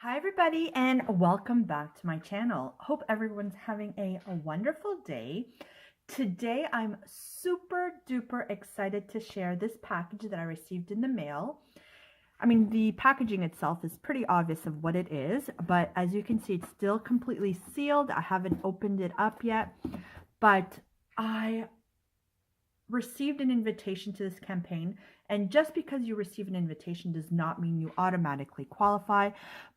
Hi everybody and welcome back to my channel. Hope everyone's having a wonderful day. Today I'm super duper excited to share this package that I received in the mail. I mean, the packaging itself is pretty obvious of what it is, but as you can see, it's still completely sealed. I haven't opened it up yet, but I received an invitation to this campaign, and just because you receive an invitation does not mean you automatically qualify.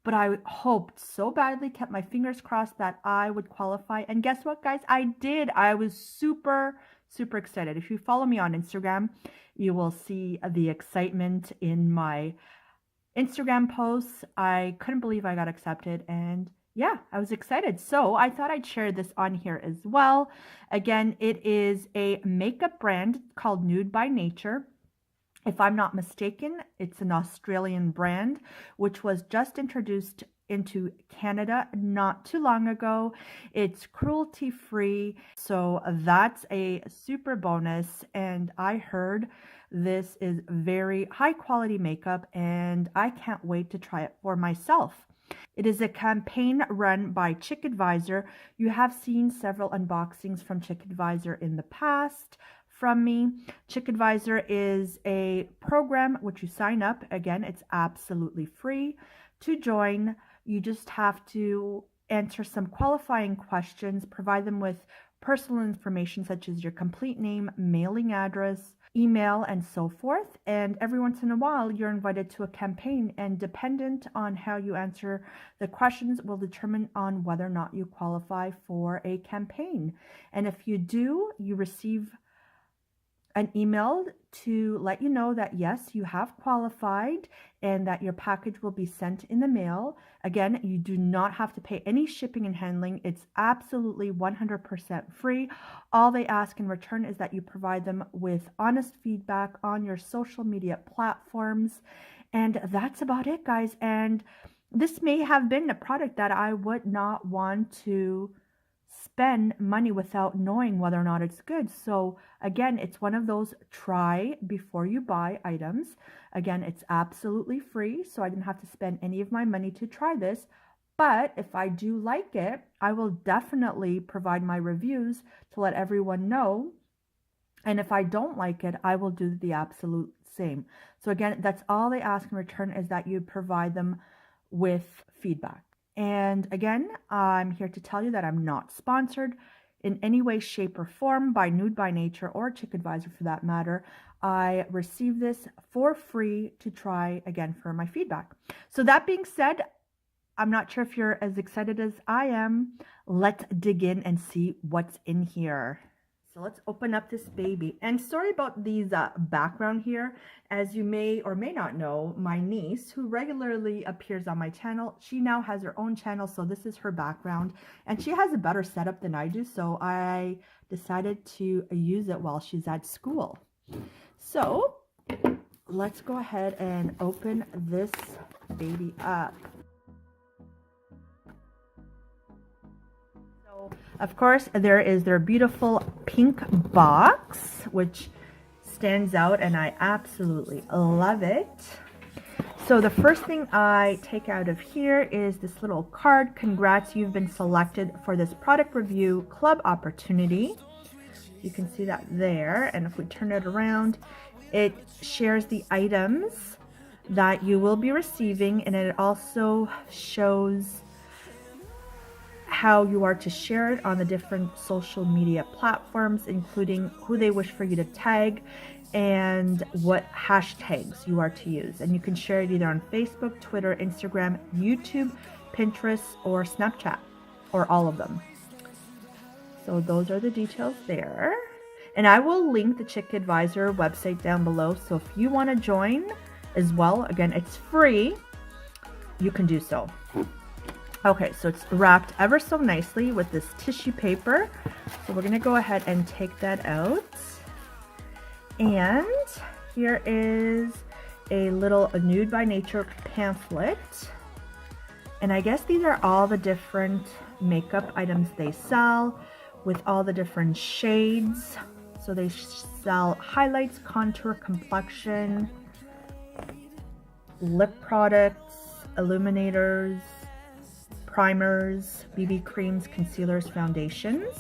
But I hoped so badly, kept my fingers crossed that I would qualify, and guess what, guys? I did. I was super excited. If you follow me on Instagram, you will see the excitement in my Instagram posts. I couldn't believe I got accepted, and yeah, I was excited. So I thought I'd share this on here as well. Again, it is a makeup brand called Nude by Nature. If I'm not mistaken, it's an Australian brand, which was just introduced into Canada not too long ago. It's cruelty-free, so that's a super bonus. And I heard this is very high quality makeup, and I can't wait to try it for myself. It is a campaign run by CHICKADVISOR. You have seen several unboxings from CHICKADVISOR in the past from me. CHICKADVISOR is a program which you sign up. Again, it's absolutely free to join. You just have to answer some qualifying questions, provide them with personal information such as your complete name, mailing address, email, and so forth. And every once in a while, you're invited to a campaign, and dependent on how you answer the questions will determine on whether or not you qualify for a campaign. And if you do, you receive an email to let you know that yes, you have qualified and that your package will be sent in the mail. Again, you do not have to pay any shipping and handling. It's absolutely 100% free. All they ask in return is that you provide them with honest feedback on your social media platforms. And that's about it, guys. And this may have been a product that I would not want to spend money without knowing whether or not it's good. So again, it's one of those try before you buy items. Again, it's absolutely free, so I didn't have to spend any of my money to try this. But if I do like it, I will definitely provide my reviews to let everyone know. And if I don't like it, I will do the absolute same. So again, that's all they ask in return, is that you provide them with feedback. And again, I'm here to tell you that I'm not sponsored in any way, shape, or form by Nude by Nature or CHICKADVISOR for that matter. I received this for free to try, again, for my feedback. So that being said, I'm not sure if you're as excited as I am. Let's dig in and see what's in here. So let's open up this baby. And sorry about these background here. As you may or may not know, my niece, who regularly appears on my channel, she now has her own channel, so this is her background. And she has a better setup than I do, so I decided to use it while she's at school. So let's go ahead and open this baby up. Of course, there is their beautiful pink box, which stands out, and I absolutely love it. So the first thing I take out of here is this little card. Congrats, you've been selected for this product review club opportunity. You can see that there. And if we turn it around, it shares the items that you will be receiving, and it also shows how you are to share it on the different social media platforms, including who they wish for you to tag and what hashtags you are to use. And you can share it either on Facebook, Twitter, Instagram, YouTube, Pinterest, or Snapchat, or all of them. So those are the details there. And I will link the CHICKADVISOR website down below. So if you want to join as well, again, it's free, you can do so. Okay, so it's wrapped ever so nicely with this tissue paper. So we're going to go ahead and take that out. And here is a little Nude by Nature pamphlet. And I guess these are all the different makeup items they sell with all the different shades. So they sell highlights, contour, complexion, lip products, illuminators, primers, BB creams, concealers, foundations.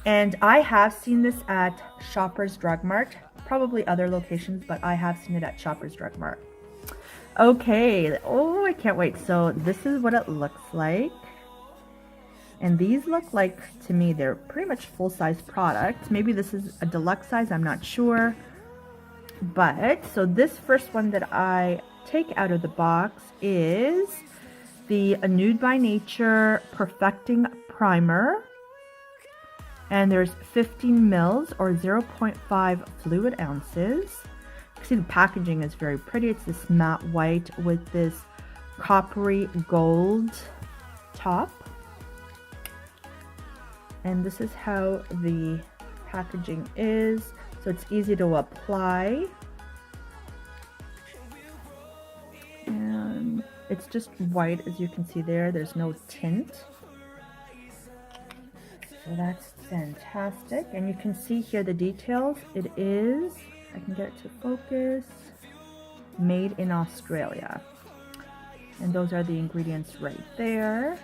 And I have seen this at Shoppers Drug Mart, probably other locations, but I have seen it at Shoppers Drug Mart. Okay, oh, I can't wait. So this is what it looks like. And these look like, to me, they're pretty much full-size products. Maybe this is a deluxe size, I'm not sure. But, so this first one that I take out of the box is the Nude by Nature Perfecting Primer. And there's 15 mils or 0.5 fluid ounces. You can see the packaging is very pretty. It's this matte white with this coppery gold top. And this is how the packaging is. So it's easy to apply. And it's just white, as you can see there. There's no tint. So that's fantastic. And you can see here the details. It is, I can get it to focus, made in Australia. And those are the ingredients right there.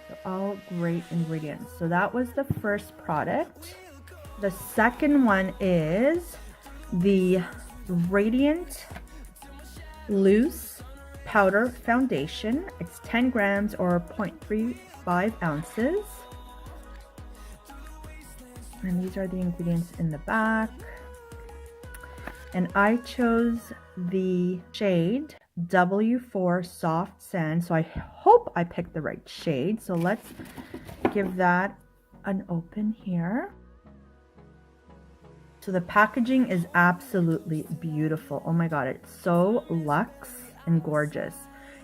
So all great ingredients. So that was the first product. The second one is the Radiant Loose Powder Foundation. It's 10 grams or 0.35 ounces. And these are the ingredients in the back. And I chose the shade W4 Soft Sand. So I hope I picked the right shade. So let's give that an open here. So the packaging is absolutely beautiful. Oh my God, it's so luxe and gorgeous.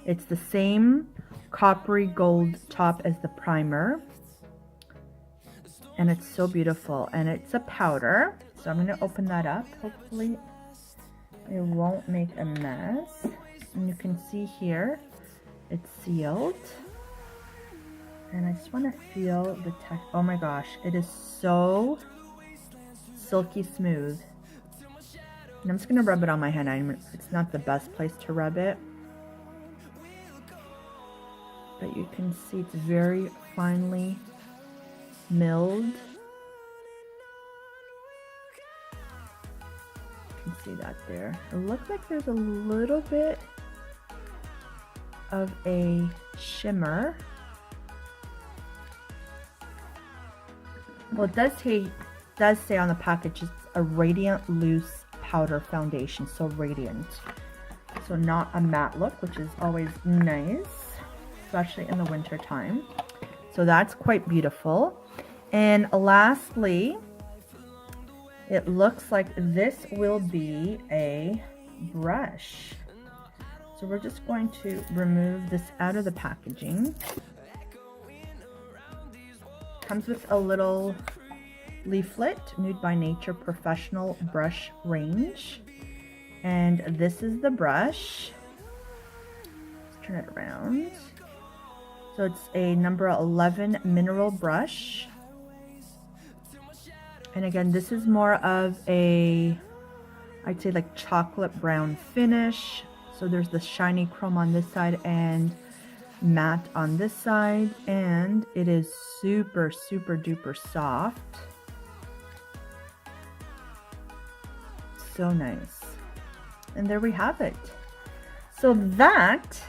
It's the same coppery gold top as the primer. And it's so beautiful. And it's a powder. So I'm going to open that up. Hopefully it won't make a mess. And you can see here, it's sealed. And I just want to feel the texture. Oh my gosh, it is so silky smooth. And I'm just going to rub it on my hand. It's not the best place to rub it. But you can see it's very finely milled. You can see that there. It looks like there's a little bit of a shimmer. Well, it does say on the package it's a Radiant Loose Powder Foundation, so radiant. So not a matte look, which is always nice, especially in the winter time. So that's quite beautiful. And lastly, it looks like this will be a brush. So we're just going to remove this out of the packaging. Comes with a little leaflet, Nude by Nature Professional Brush Range. And this is the brush. Let's turn it around. So it's a number 11 mineral brush. And again, this is more of a, I'd say like chocolate brown finish. So there's the shiny chrome on this side and matte on this side. And it is super, super duper soft. So nice. And there we have it. So that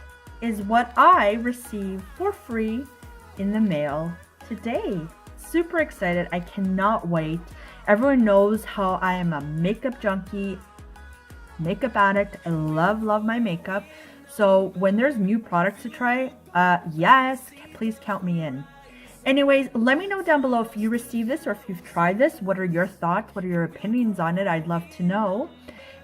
is what I received for free in the mail today. Super excited. I cannot wait. Everyone knows how I am a makeup junkie, makeup addict. I love my makeup. So when there's new products to try, yes, please count me in. Anyways, let me know down below if you received this or if you've tried this. What are your thoughts? What are your opinions on it? I'd love to know.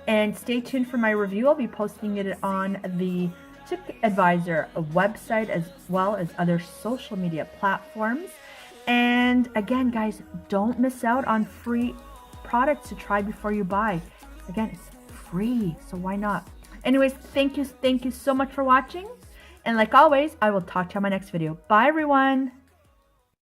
And stay tuned for my review. I'll be posting it on the CHICKADVISOR website as well as other social media platforms. And again, guys, don't miss out on free products to try before you buy. Again, it's free, so why not? Anyways, thank you so much for watching. And like always, I will talk to you on my next video. Bye, everyone.